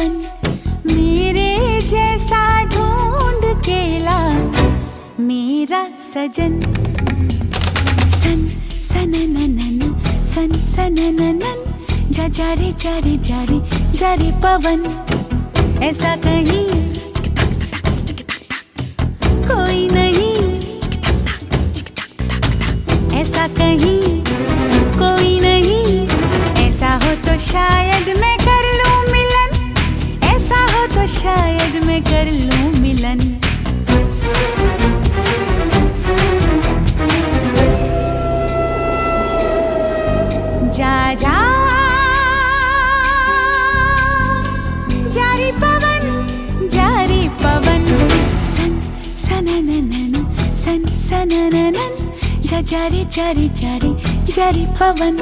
मेरे जैसा ढूंढ के ला मेरा सजन। सन सनननन सन सनननन जा जा रे जा रे जा रे जा रे पवन। ऐसा कहीं कोई नहीं, ऐसा कहीं कोई नहीं। ऐसा हो तो शायद मैं कर लूं मिलन, ऐसा हो तो शायद मैं कर लूं मिलन। जा जा जारी पवन जारी पवन। सन सनननन सन सनननन जा जा रे जा रे जा रे जा रे पवन।